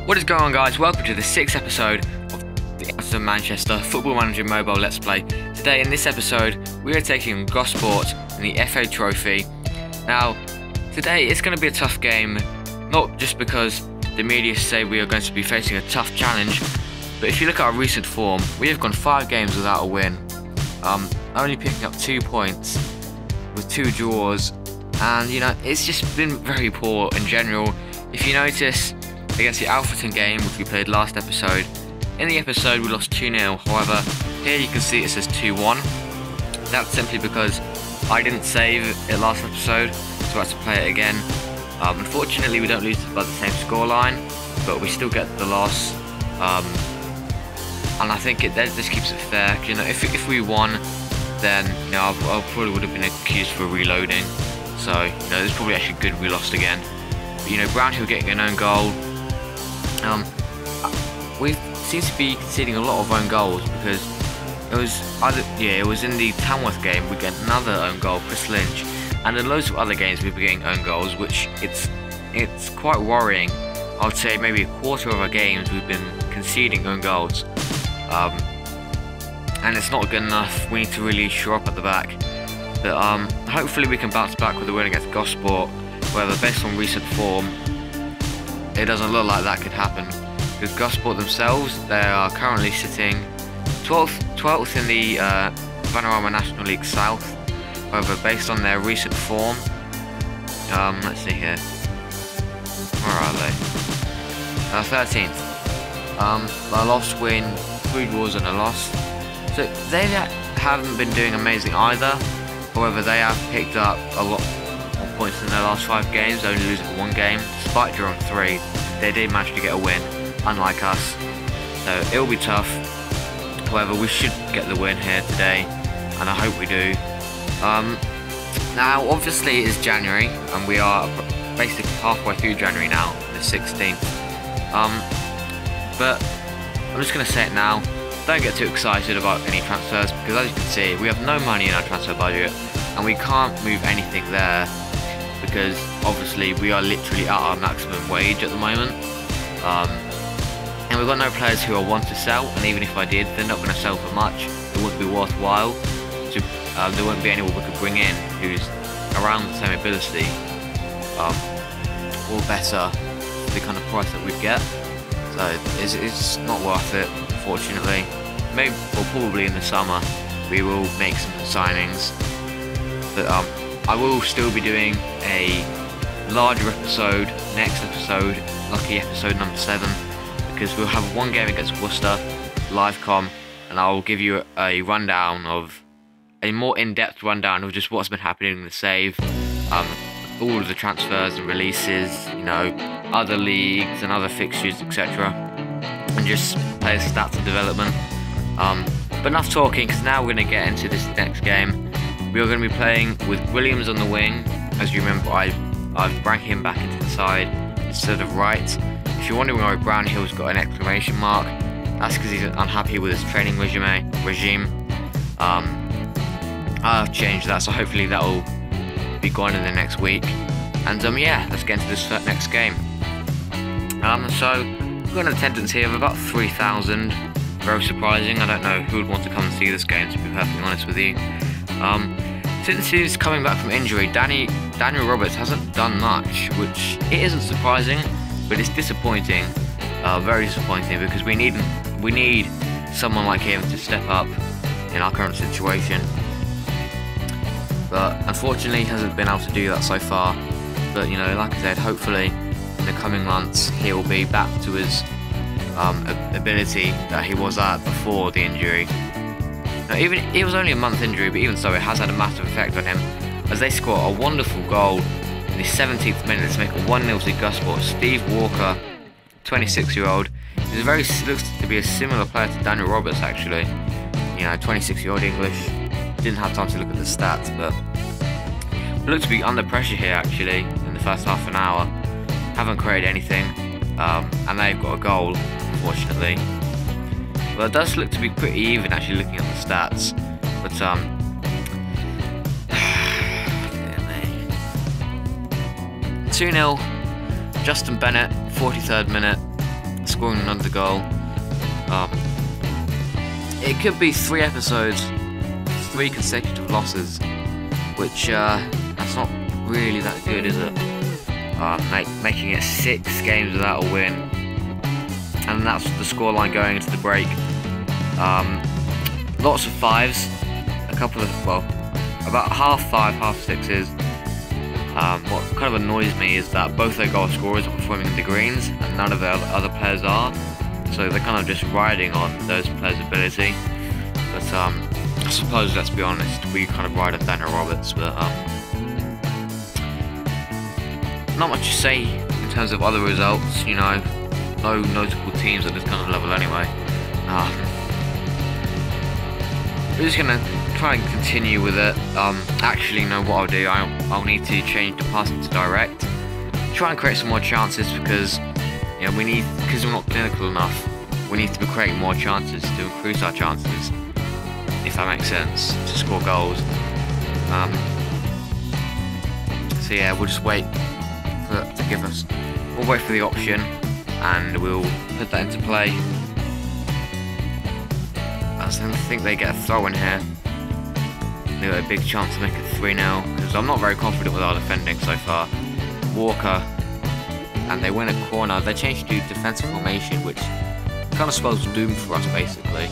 What is going on, guys? Welcome to the 6th episode of the Manchester Football Manager Mobile Let's Play. Today in this episode we are taking on Gosport in the FA Trophy. Now today it's going to be a tough game, not just because the media say we are going to be facing a tough challenge, but if you look at our recent form, we have gone 5 games without a win, only picking up 2 points with 2 draws, and you know, it's just been very poor in general. If you notice, against the Alfreton game, which we played last episode, in the episode we lost 2-0, however, here you can see it says 2-1. That's simply because I didn't save it last episode, so I had to play it again. Unfortunately we don't lose by the same scoreline, but we still get the loss, and I think this keeps it fair. You know, if we won, then you know, I probably would have been accused for reloading, so you know, it's probably actually good we lost again. But, you know, Brownhill getting an own goal. We seem to be conceding a lot of own goals, because it was in the Tamworth game we get another own goal, Chris Lynch, and in loads of other games we've been getting own goals, which it's quite worrying. I would say maybe a quarter of our games we've been conceding own goals, and it's not good enough. We need to really shore up at the back, but hopefully we can bounce back with a win against Gosport, whether based on recent form it doesn't look like that could happen, because Gosport themselves, they are currently sitting 12th in the Vanarama National League South. However, based on their recent form, let's see here, where are they? 13th. A loss, win, 3 draws and a loss. So they haven't been doing amazing either. However, they have picked up a lot more points in their last 5 games, only losing 1 game. Despite drawing 3, they did manage to get a win, unlike us. So it will be tough. However, we should get the win here today, and I hope we do. Now, obviously, it is January, and we are basically halfway through January now, the 16th. But I'm just going to say it now. Don't get too excited about any transfers, because as you can see, we have no money in our transfer budget, and we can't move anything there, because obviously we are literally at our maximum wage at the moment, and we've got no players who I want to sell, and even if I did, they're not going to sell for much. It wouldn't be worthwhile. So, there wouldn't be anyone we could bring in who's around the same ability, or better, the kind of price that we'd get. So it's not worth it, unfortunately. Maybe, or probably in the summer, we will make some signings, but I will still be doing a larger episode next episode, lucky episode number 7, because we'll have 1 game against Worcester, live com, and I'll give you a rundown of a more in-depth rundown of just what's been happening in the save, all of the transfers and releases, you know, other leagues and other fixtures, etc., and just player stats and development. But enough talking, because now we're going to get into this next game. We are going to be playing with Williams on the wing. As you remember, I've brought him back into the side instead of right. If you're wondering why Brownhill's got an exclamation mark, that's because he's unhappy with his training regime. I've changed that, so hopefully that will be gone in the next week. And yeah, let's get into this next game. So we've got an attendance here of about 3,000. Very surprising. I don't know who would want to come and see this game, to be perfectly honest with you. Since he's coming back from injury, Daniel Roberts hasn't done much, which it isn't surprising, but it's disappointing. Very disappointing, because we need someone like him to step up in our current situation. But unfortunately, he hasn't been able to do that so far. But you know, like I said, hopefully in the coming months he will be back to his ability that he was at before the injury. Now, even it was only a month injury, but even so, it has had a massive effect on him, as they score a wonderful goal in the 17th minute to make it 1-0 to Gosport. Steve Walker, 26-year-old, looks to be a similar player to Daniel Roberts, actually. You know, 26-year-old English. Didn't have time to look at the stats, but we look to be under pressure here actually in the first half an hour. Haven't created anything, and they've got a goal, unfortunately. Well, it does look to be pretty even actually looking at the stats, but 2-0, Justin Bennett, 43rd minute. scoring another goal. It could be 3 episodes, 3 consecutive losses, which that's not really that good, is it? Making it 6 games without a win, and that's the scoreline going into the break. Lots of 5s, a couple of, well, about half 5, half 6s. What kind of annoys me is that both their goal scorers are performing in the greens and none of the other players are, so they're kind of just riding on those players' ability. But I suppose, let's be honest, we kind of ride on Daniel Roberts, but not much to say in terms of other results, you know, no notable teams at this kind of level anyway. We're just gonna try and continue with it. Actually, no, what I'll do, I'll need to change the passing to direct, try and create some more chances, because you know, because we're not clinical enough, we need to be creating more chances to increase our chances, if that makes sense, to score goals. So yeah, we'll just wait for it to give us. We'll wait for the option, and we'll put that into play. I think they get a throw in here. They got a big chance to make it 3-0, because I'm not very confident with our defending so far. Walker, and they win a corner. They changed to defensive formation, which kind of spells doom for us, basically.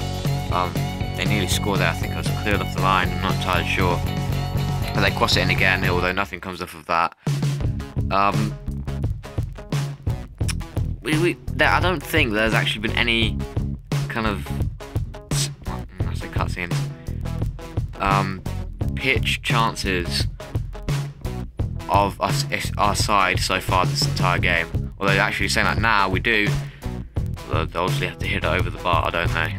They nearly scored there. I think I was cleared off the line. I'm not entirely sure. But they cross it in again, although nothing comes off of that. I don't think there's actually been any kind of cutscenes, pitch chances of our side so far this entire game. Although they're actually saying that now we do. Well, they obviously have to hit it over the bar, don't they?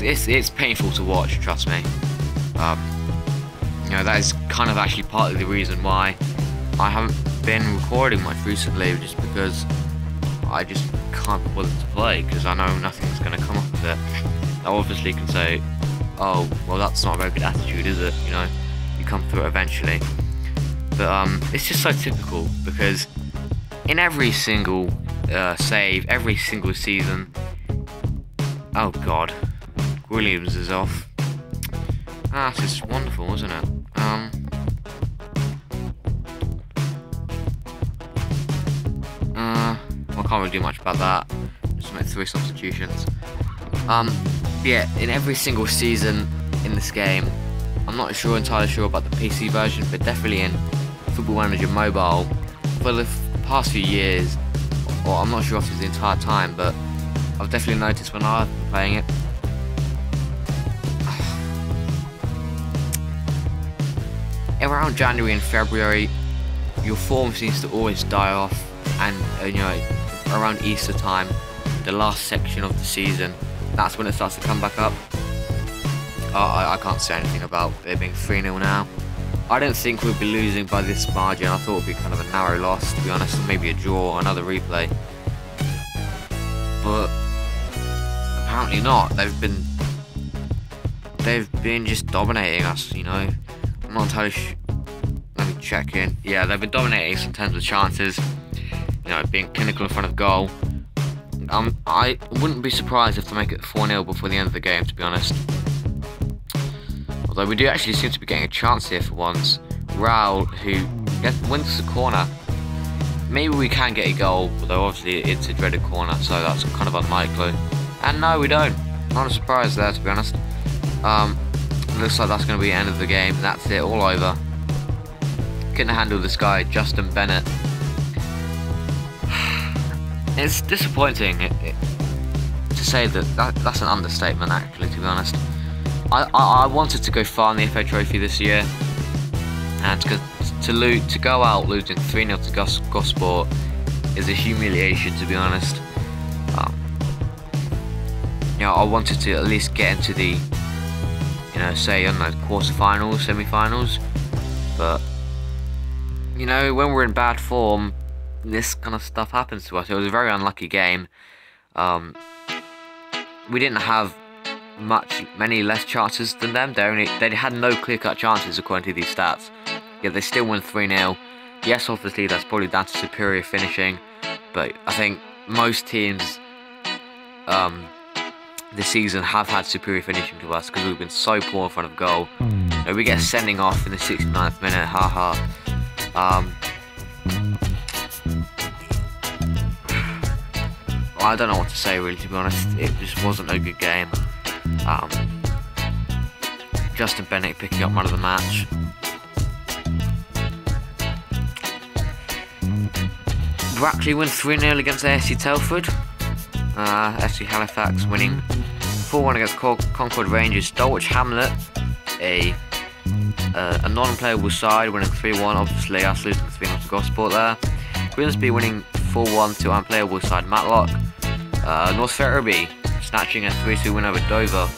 It's painful to watch, trust me. You know, that is kind of actually partly the reason why I haven't been recording much recently, just because I just can't bother to play, because I know nothing's going to come up with it. I obviously can say, oh, well, that's not a very good attitude, is it? You know, you come through it eventually. But it's just so typical, because in every single save, every single season, oh god, Williams is off. That's just wonderful, isn't it? I can't really do much about that. Just make 3 substitutions. Yeah, in every single season in this game, I'm not entirely sure about the PC version, but definitely in Football Manager Mobile, for the past few years, or I'm not sure if it's the entire time, but I've definitely noticed when I've been playing it, around January and February, your form seems to always die off, and you know, around Easter time, the last section of the season, that's when it starts to come back up. I can't say anything about it being 3-0 now. I don't think we'll be losing by this margin. I thought it would be kind of a narrow loss, to be honest, or maybe a draw or another replay. But apparently not. They've been just dominating us, you know. I'm not entirely sure. Let me check in. Yeah, they've been dominating us in terms of chances, you know, being clinical in front of goal. I wouldn't be surprised if they make it 4-0 before the end of the game, to be honest. Although we do actually seem to be getting a chance here for once. Raul, who wins the corner. Maybe we can get a goal, although obviously it's a dreaded corner, so that's kind of unlikely. And no, we don't. Not a surprise there, to be honest. Looks like that's going to be the end of the game. That's it, all over. Couldn't handle this guy, Justin Bennett. It's disappointing to say that's an understatement, actually, to be honest. I wanted to go far in the FA Trophy this year, and to go out losing 3-0 to Gosport is a humiliation, to be honest. You know, I wanted to at least get into the, you know, say, I don't know, quarterfinals, semi-finals, but you know, when we're in bad form, this kind of stuff happens to us. It was a very unlucky game. We didn't have many less chances than them. They had no clear-cut chances according to these stats. Yet they still won 3-0. Yes, obviously that's probably down to superior finishing. but I think most teams this season have had superior finishing to us because we've been so poor in front of goal. You know, we get sending off in the 69th minute, haha. I don't know what to say really, to be honest. It just wasn't a good game. Justin Bennett picking up man of the match. Brackley win 3-0 against AFC Telford. FC Halifax winning 4-1 against Concord Rangers. Dulwich Hamlet, a non-playable side, winning 3-1. Obviously, us losing 3-0 to Gosport there. Grimsby winning 4-1 to unplayable side Matlock. North Ferriby snatching a 3-2 win over Dover.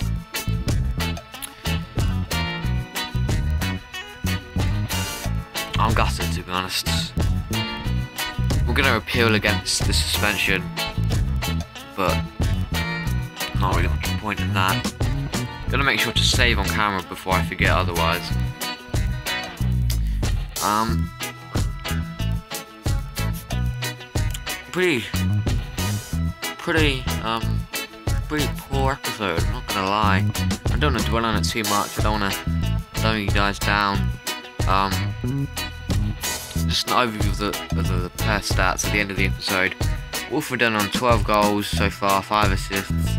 I'm gutted, to be honest. We're going to appeal against the suspension, but not really much point in that. Gonna make sure to save on camera before I forget otherwise. Pretty poor episode, I'm not gonna lie. I don't want to dwell on it too much, I don't want to slow you guys down. Just an overview of the player stats at the end of the episode. Wolford done on 12 goals so far, 5 assists.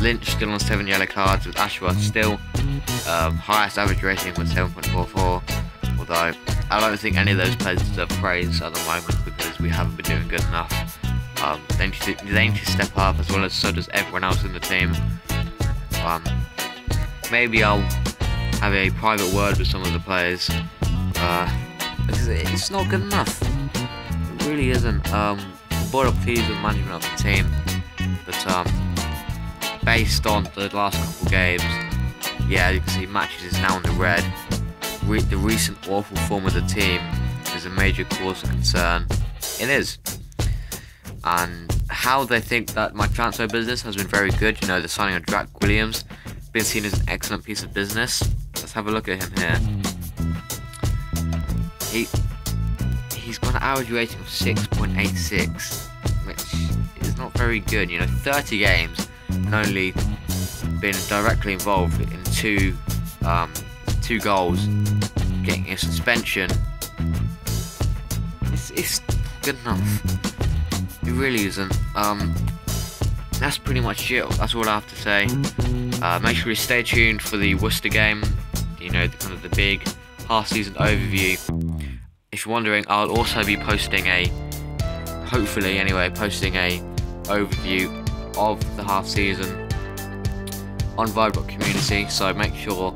Lynch still on 7 yellow cards, with Ashworth still highest average rating with 7.44. Although I don't think any of those players deserve praise at the moment because we haven't been doing good enough. They need to step up, as well as so does everyone else in the team. Maybe I'll have a private word with some of the players. Because it's not good enough. It really isn't. Bored up pleased with management of the team, but based on the last couple games, yeah, you can see Matches is now in the red. The recent awful form of the team is a major cause of concern. It is. And how they think that my transfer business has been very good, you know, the signing of Drac Williams, been seen as an excellent piece of business. Let's have a look at him here. He's got an average rating of 6.86, which is not very good. You know, 30 games and only been directly involved in two goals, getting a suspension. It's good enough. It really isn't. That's pretty much it. That's all I have to say. Make sure you stay tuned for the Worcester game. You know, the big half-season overview. If you're wondering, I'll also be posting hopefully anyway, posting a overview of the half-season on Vibe.community. So make sure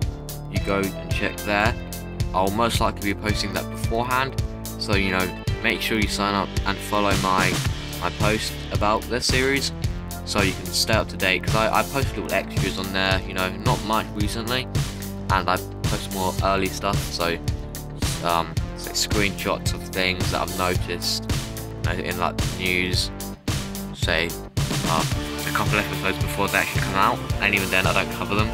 you go and check there. I'll most likely be posting that beforehand. So, you know, make sure you sign up and follow my post about this series, so you can stay up to date, because I post little extras on there, you know, not much recently, and I post more early stuff, so screenshots of things that I've noticed, you know, in like the news, say a couple episodes before they actually come out, and even then I don't cover them.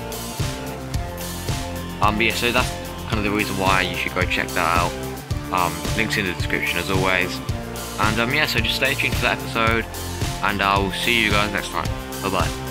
But yeah, so that's kind of the reason why you should go check that out. Links in the description as always. And yeah, so just stay tuned for that episode, and I'll see you guys next time. Bye bye.